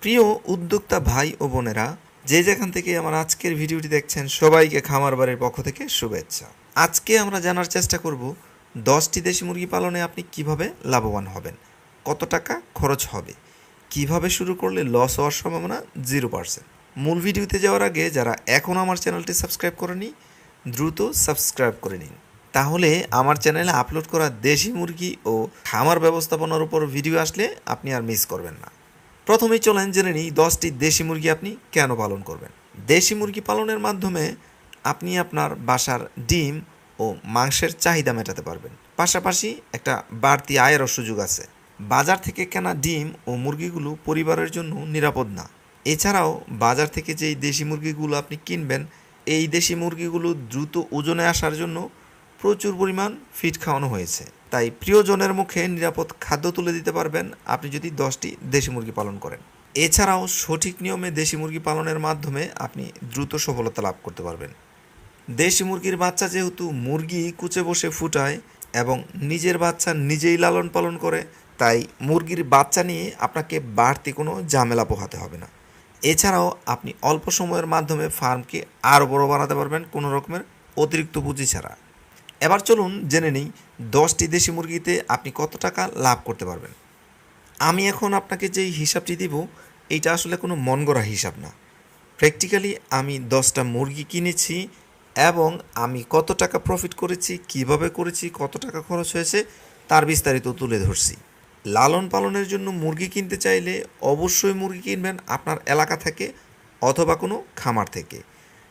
প্রিয় উদ্যোক্তা ভাই ও বোনেরা, যে যেখান থেকে আমার আজকের ভিডিওটি দেখছেন সবাইকে খামার বাড়ির পক্ষ থেকে শুভেচ্ছা। আজকে আমরা জানার চেষ্টা করব 10টি দেশি মুরগি পালনে আপনি কিভাবে লাভবান হবেন, কত টাকা খরচ হবে, কিভাবে শুরু করলে লস হওয়ার সম্ভাবনা 0%। মূল ভিডিওতে যাওয়ার আগে যারা এখন আমার চ্যানেলটি সাবস্ক্রাইব করেনি দ্রুত সাবস্ক্রাইব করে নিন, তাহলে আমার চ্যানেলে আপলোড করা দেশি মুরগি ও খামার ব্যবস্থাপনার উপর ভিডিও আসলে আপনি আর মিস করবেন না। প্রথমেই চলেন জেনে নিই 10টি দেশি মুরগি আপনি কেন পালন করবেন। দেশি মুরগি পালনের মাধ্যমে আপনি আপনার বাসার ডিম ও মাংসের চাহিদা মেটাতে পারবেন, পাশাপাশি একটা বাড়তি আয়েরও সুযোগ আছে। বাজার থেকে কেনা ডিম ও মুরগিগুলো পরিবারের জন্য নিরাপদ না। এছাড়াও বাজার থেকে যেই দেশি মুরগিগুলো আপনি কিনবেন, এই দেশি মুরগিগুলো দ্রুত ওজনে আসার জন্য প্রচুর পরিমাণ ফিড খাওয়ানো হয়েছে। তাই প্রিয়জনের মুখে নিরাপদ খাদ্য তুলে দিতে পারবেন আপনি যদি 10টি দেশি মুরগি পালন করেন। এছাড়াও সঠিক নিয়মে দেশি মুরগি পালনের মাধ্যমে আপনি দ্রুত সফলতা লাভ করতে পারবেন। দেশি মুরগির বাচ্চা যেহেতু মুরগি কুচে বসে ফুটায় এবং নিজের বাচ্চা নিজেই লালন পালন করে, তাই মুরগির বাচ্চা নিয়ে আপনাকে বাড়তি কোনো ঝামেলা পোহাতে হবে না। এছাড়াও আপনি অল্প সময়ের মাধ্যমে ফার্মকে আরও বড় বানাতে পারবেন কোনো রকমের অতিরিক্ত পুঁজি ছাড়া। এবার চলুন জেনে নিই 10টি দেশি মুরগিতে আপনি কত টাকা লাভ করতে পারবেন। আমি এখন আপনাকে যেই হিসাবটি দিব এইটা আসলে কোনো মন গড়া হিসাব না। প্র্যাকটিক্যালি আমি 10টা মুরগি কিনেছি এবং আমি কত টাকা প্রফিট করেছি, কিভাবে করেছি, কত টাকা খরচ হয়েছে তার বিস্তারিত তুলে ধরছি। লালন পালনের জন্য মুরগি কিনতে চাইলে অবশ্যই মুরগি কিনবেন আপনার এলাকা থেকে অথবা কোনো খামার থেকে।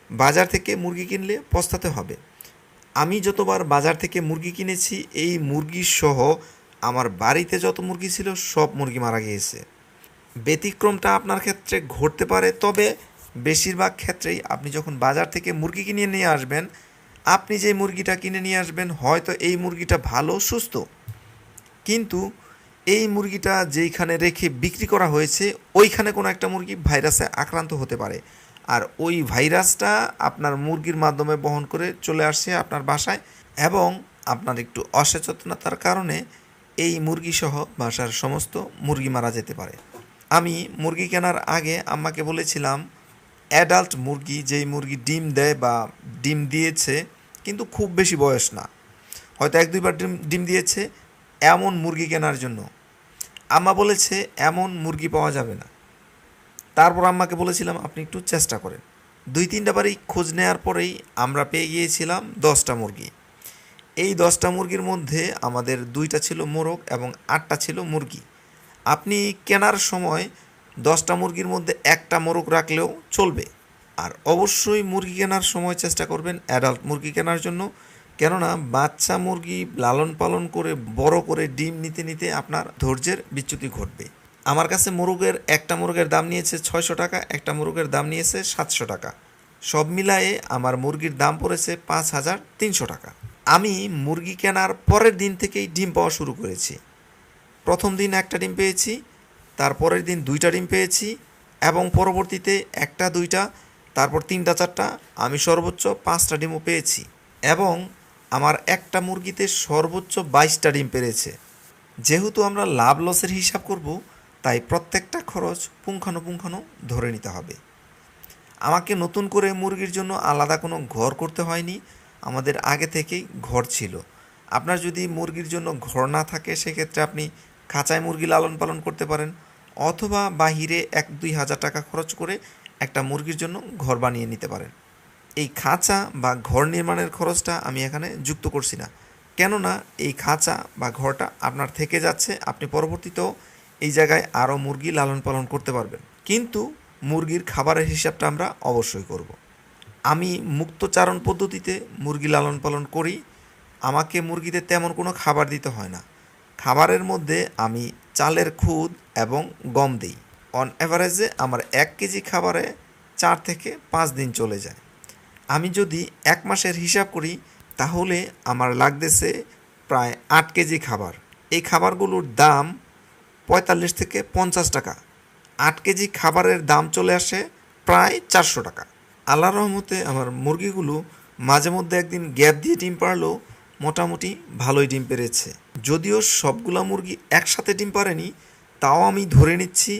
বাজার থেকে মুরগি কিনলে পস্তাতে হবে। আমি যতবার বাজার থেকে মুরগি কিনেছি, এই মুরগি সহ আমার বাড়িতে যত মুরগি ছিল সব মুরগি মারা গিয়েছে। ব্যতিক্রমটা আপনার ক্ষেত্রে ঘটতে পারে, তবে বেশিরভাগ ক্ষেত্রেই আপনি যখন বাজার থেকে মুরগি কিনে নিয়ে আসবেন, আপনি যে মুরগিটা কিনে নিয়ে আসবেন হয়তো এই মুরগিটা ভালো সুস্থ, কিন্তু এই মুরগিটা যেইখানে রেখে বিক্রি করা হয়েছে ওইখানে কোনো একটা মুরগি ভাইরাসে আক্রান্ত হতে পারে, আর ওই ভাইরাসটা আপনার মুরগির মাধ্যমে বহন করে চলে আসছে আপনার বাসায় এবং আপনার একটু অসচেতনতার কারণে এই মুরগিসহ বাসার সমস্ত মুরগি মারা যেতে পারে। আমি মুরগি কেনার আগে আম্মাকে বলেছিলাম অ্যাডাল্ট মুরগি, যেই মুরগি ডিম দেয় বা ডিম দিয়েছে কিন্তু খুব বেশি বয়স না, হয়তো 1-2বার ডিম দিয়েছে, এমন মুরগি কেনার জন্য। আম্মা বলেছে এমন মুরগি পাওয়া যাবে না। তারপর আম্মাকে বলেছিলাম আপনি একটু চেষ্টা করেন। 2-3টা বারই খোঁজ নেওয়ার পরেই আমরা পেয়ে গিয়েছিলাম 10টা মুরগি। এই 10টা মুরগির মধ্যে আমাদের 2টা ছিল মোরগ এবং 8টা ছিল মুরগি। আপনি কেনার সময় 10টা মুরগির মধ্যে একটা মোরগ রাখলেও চলবে। আর অবশ্যই মুরগি কেনার সময় চেষ্টা করবেন অ্যাডাল্ট মুরগি কেনার জন্য, কেননা বাচ্চা মুরগি লালন পালন করে বড় করে ডিম নিতে নিতে আপনার ধৈর্যের বিচ্যুতি ঘটবে। আমার কাছে একটা মুরগের দাম নিয়েছে 600 টাকা, একটা মুরগের দাম নিয়েছে 700 টাকা। সব মিলায়ে আমার মুরগির দাম পড়েছে 5300 টাকা। আমি মুরগি কেনার পরের দিন থেকেই ডিম পাওয়া শুরু করেছি। প্রথম দিন একটা ডিম পেয়েছি, তারপরের দিন 2টা ডিম পেয়েছি এবং পরবর্তীতে 1টা 2টা, তারপর 3টা 4টা, আমি সর্বোচ্চ 5টা ডিমও পেয়েছি এবং আমার একটা মুরগিতে সর্বোচ্চ 22টা ডিম পেরেছে। যেহেতু আমরা লাভ লসের হিসাব করব, তাই প্রত্যেকটা খরচ পুঙ্খানুপুঙ্খানু ধরে নিতে হবে। আমাকে নতুন করে মুরগির জন্য আলাদা কোনো ঘর করতে হয়নি, আমাদের আগে থেকেই ঘর ছিল। আপনার যদি মুরগির জন্য ঘর না থাকে সেক্ষেত্রে আপনি খাঁচায় মুরগি লালন পালন করতে পারেন, অথবা বাহিরে 1-2 হাজার টাকা খরচ করে একটা মুরগির জন্য ঘর বানিয়ে নিতে পারেন। এই খাঁচা বা ঘর নির্মাণের খরচটা আমি এখানে যুক্ত করছি না, কেননা এই খাঁচা বা ঘরটা আপনার থেকে যাচ্ছে, আপনি পরবর্তীতেও এই জায়গায় আরও মুরগি লালন পালন করতে পারবেন। কিন্তু মুরগির খাবারের হিসাবটা আমরা অবশ্যই করব। আমি মুক্তচারণ পদ্ধতিতে মুরগি লালন পালন করি। আমাকে মুরগিতে তেমন কোনো খাবার দিতে হয় না। খাবারের মধ্যে আমি চালের খুদ এবং গম দিই। অন অ্যাভারেজে আমার 1 কেজি খাবারে 4 থেকে 5 দিন চলে যায়। আমি যদি 1 মাসের হিসাব করি তাহলে আমার লাগতেছে প্রায় 8 কেজি খাবার। এই খাবারগুলোর দাম 45 থেকে 50 টাকা। 8 কেজি খাবারের দাম চলে আসে প্রায় 400 টাকা। আল্লাহর রহমতে আমার মুরগিগুলো মাঝে মধ্যে একদিন গ্যাপ দিয়ে ডিম পারলেও মোটামুটি ভালোই ডিম পেরেছে। যদিও সবগুলা মুরগি একসাথে ডিম পারেনি, তাও আমি ধরে নিচ্ছি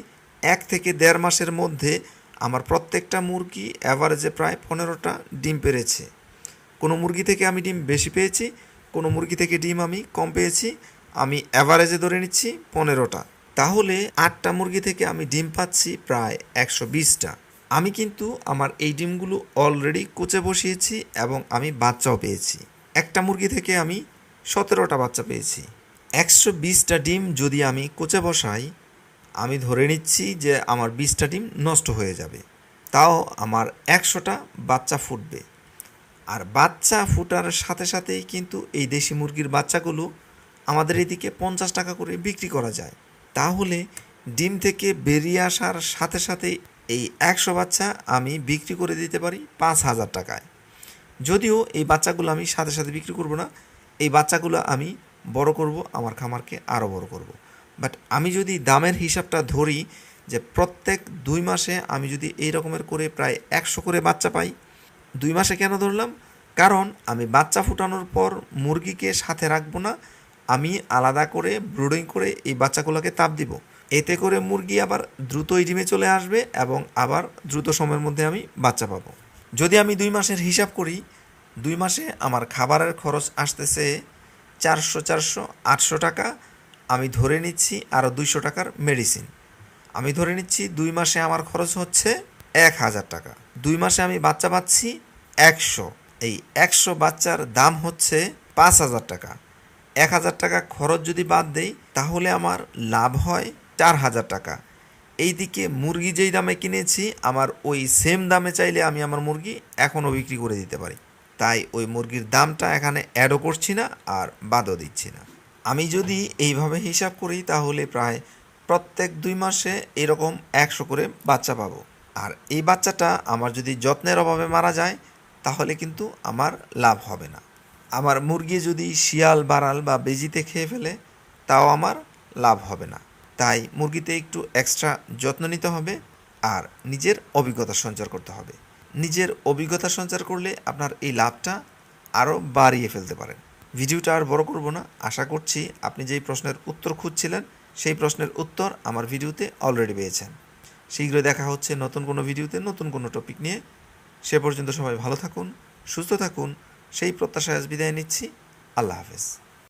1 থেকে 1.5 মাসের মধ্যে আমার প্রত্যেকটা মুরগি অ্যাভারেজে প্রায় 15টা ডিম পেড়েছে। কোনো মুরগি থেকে আমি ডিম বেশি পেয়েছি, কোনো মুরগি থেকে ডিম আমি কম পেয়েছি। আমি অ্যাভারেজে ধরে নিচ্ছি 15টা। তাহলে 8টা মুরগি থেকে আমি ডিম পাচ্ছি প্রায় 120টা। আমি কিন্তু আমার এই ডিমগুলো অলরেডি কুচে বসিয়েছি এবং আমি বাচ্চাও পেয়েছি। একটা মুরগি থেকে আমি 17টা বাচ্চা পেয়েছি। 120টা ডিম যদি আমি কুচে বসাই, আমি ধরে নিচ্ছি যে আমার 20টা ডিম নষ্ট হয়ে যাবে। তাও আমার 100টা বাচ্চা ফুটবে। আর বাচ্চা ফুটার সাথে সাথেই কিন্তু এই দেশি মুরগির বাচ্চাগুলো আমাদের এদিকে 50 টাকা করে বিক্রি করা যায়। তাহলে ডিম থেকে বেরিয়ে আসার সাথে সাথেই এই 100 বাচ্চা আমি বিক্রি করে দিতে পারি 5,000 টাকায়। যদিও এই বাচ্চাগুলো আমি সাথে সাথে বিক্রি করব না, এই বাচ্চাগুলো আমি বড় করব, আমার খামারকে আরও বড় করব। বাট আমি যদি দামের হিসাবটা ধরি যে প্রত্যেক 2 মাসে আমি যদি এই রকমের করে প্রায় 100 করে বাচ্চা পাই। 2 মাসে কেন ধরলাম? কারণ আমি বাচ্চা ফুটানোর পর মুরগিকে সাথে রাখবো না, আমি আলাদা করে ব্রুডিং করে এই বাচ্চাগুলোকে তাপ দিব। এতে করে মুরগি আবার দ্রুতই ডিমে চলে আসবে এবং আবার দ্রুত সময়ের মধ্যে আমি বাচ্চা পাবো। যদি আমি 2 মাসের হিসাব করি, 2 মাসে আমার খাবারের খরচ আসতেছে 800 টাকা। আমি ধরে নিচ্ছি আরও 200 টাকার মেডিসিন। আমি ধরে নিচ্ছি 2 মাসে আমার খরচ হচ্ছে 1,000 টাকা। 2 মাসে আমি বাচ্চা পাচ্ছি 100। এই 100 বাচ্চার দাম হচ্ছে 5,000 টাকা। 1,000 টাকা খরচ যদি বাদ দেই তাহলে আমার লাভ হয় 4,000 টাকা। এইদিকে মুরগি যেই দামে কিনেছি, আমার ওই সেম দামে চাইলে আমি আমার মুরগি এখনও বিক্রি করে দিতে পারি। তাই ওই মুরগির দামটা এখানে অ্যাডও করছি না আর বাদও দিচ্ছি না। আমি যদি এইভাবে হিসাব করি তাহলে প্রায় প্রত্যেক 2 মাসে এরকম 100 করে বাচ্চা পাবো। আর এই বাচ্চাটা আমার যদি যত্নের অভাবে মারা যায় তাহলে কিন্তু আমার লাভ হবে না। আমার মুরগি যদি শিয়াল, বারাল বা বেজিতে খেয়ে ফেলে তাও আমার লাভ হবে না। তাই মুরগিতে একটু এক্সট্রা যত্ন নিতে হবে আর নিজের অভিজ্ঞতা সঞ্চার করতে হবে। নিজের অভিজ্ঞতা সঞ্চার করলে আপনার এই লাভটা আরও বাড়িয়ে ফেলতে পারেন। ভিডিওটা আর বড় করব না। আশা করছি আপনি যেই প্রশ্নের উত্তর খুঁজছিলেন সেই প্রশ্নের উত্তর আমার ভিডিওতে অলরেডি পেয়েছেন। শীঘ্রই দেখা হচ্ছে নতুন কোনো ভিডিওতে নতুন কোনো টপিক নিয়ে। সে পর্যন্ত সবাই ভালো থাকুন, সুস্থ থাকুন, সেই প্রত্যাশায় আজ বিদায় নিচ্ছি। আল্লাহ হাফেজ।